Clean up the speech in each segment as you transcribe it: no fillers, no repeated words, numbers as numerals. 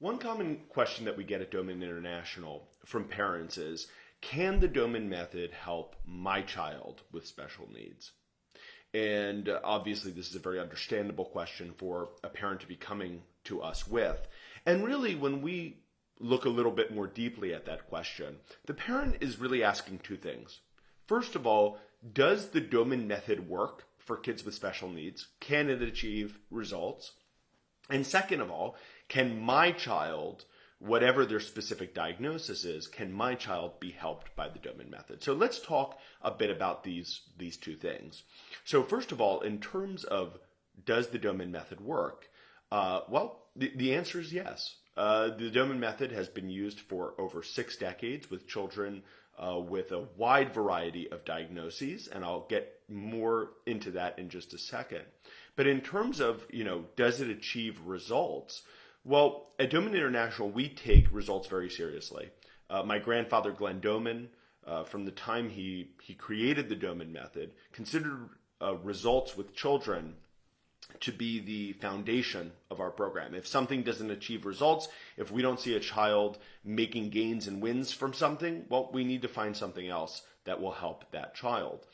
One common question that we get at Doman International from parents is, can the Doman method help my child with special needs? And obviously this is a very understandable question for a parent to be coming to us with. And really when we look a little bit more deeply at that question, the parent is really asking two things. First of all, does the Doman method work for kids with special needs? Can it achieve results? And second of all, can my child, whatever their specific diagnosis is, can my child be helped by the Doman method? So let's talk a bit about these two things. So first of all, in terms of does the Doman method work? The answer is yes. The Doman method has been used for over 6 decades with children with a wide variety of diagnoses, and I'll get more into that in just a second. But in terms of, does it achieve results? Well, at Doman International, we take results very seriously. My grandfather, Glenn Doman, from the time he created the Doman method, considered results with children to be the foundation of our program. If something doesn't achieve results, if we don't see a child making gains and wins from something, well, we need to find something else that will help that child.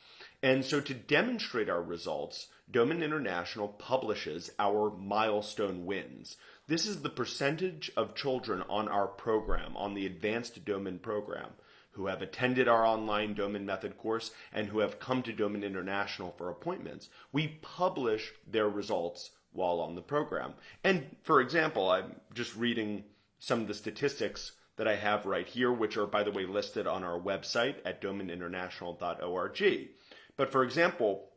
And so to demonstrate our results, Doman International publishes our milestone wins. This is the percentage of children on our program, on the Advanced Doman program, who have attended our online Doman Method course and who have come to Doman International for appointments. We publish their results while on the program. And for example, I'm just reading some of the statistics that I have right here, which are, by the way, listed on our website at domaninternational.org. But for example,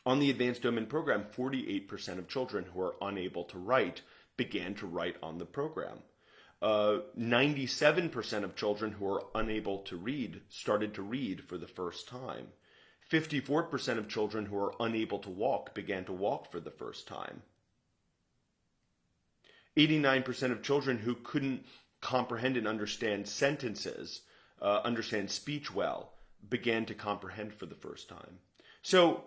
on the Advanced Doman program, 48% of children who are unable to write began to write on the program. 97% of children who are unable to read started to read for the first time. 54% of children who are unable to walk began to walk for the first time. 89% of children who couldn't comprehend and understand sentences, understand speech well, began to comprehend for the first time. So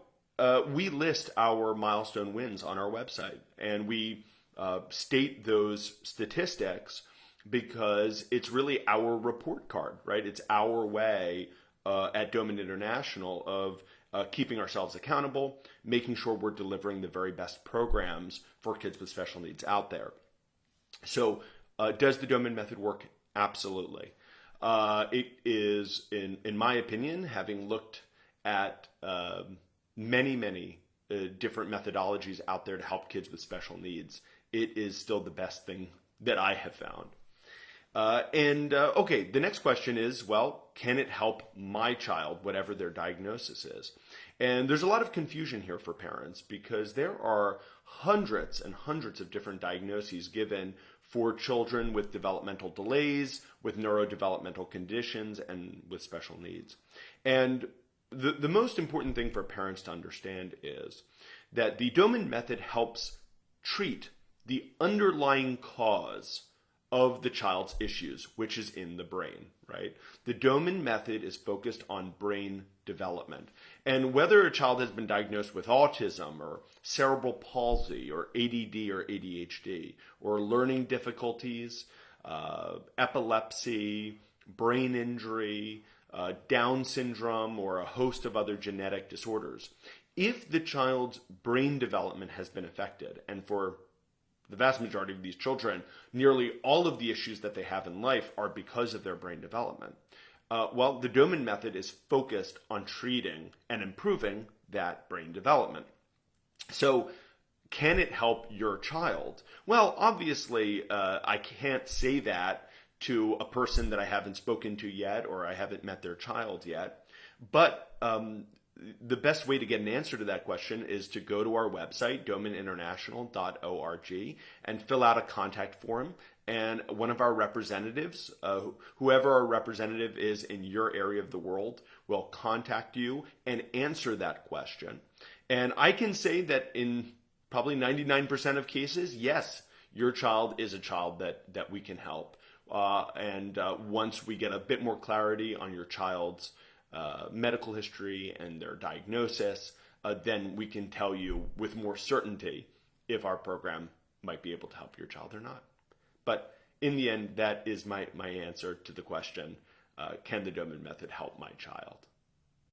we list our milestone wins on our website, and we state those statistics because it's really our report card, right? It's our way at Doman International of keeping ourselves accountable, making sure we're delivering the very best programs for kids with special needs out there. So does the Doman method work? Absolutely. It is, in my opinion, having looked at many different methodologies out there to help kids with special needs, it is still the best thing that I have found. Okay, the next question is, well, can it help my child, whatever their diagnosis is? And there's a lot of confusion here for parents because there are hundreds and hundreds of different diagnoses given for children with developmental delays, with neurodevelopmental conditions, and with special needs. And the most important thing for parents to understand is that the Doman method helps treat the underlying cause of the child's issues, which is in the brain, right? The Doman method is focused on brain development. And whether a child has been diagnosed with autism or cerebral palsy or ADD or ADHD or learning difficulties, epilepsy, brain injury, Down syndrome, or a host of other genetic disorders, if the child's brain development has been affected, and for the vast majority of these children, nearly all of the issues that they have in life are because of their brain development. Well, the Doman method is focused on treating and improving that brain development. So can it help your child? Well, obviously, I can't say that to a person that I haven't spoken to yet or I haven't met their child yet. But the best way to get an answer to that question is to go to our website, domaninternational.org, and fill out a contact form. And one of our representatives, whoever our representative is in your area of the world, will contact you and answer that question. And I can say that in probably 99% of cases, yes, your child is a child that we can help. Once we get a bit more clarity on your child's medical history and their diagnosis, then we can tell you with more certainty if our program might be able to help your child or not. But in the end, that is my answer to the question, can the Doman method help my child?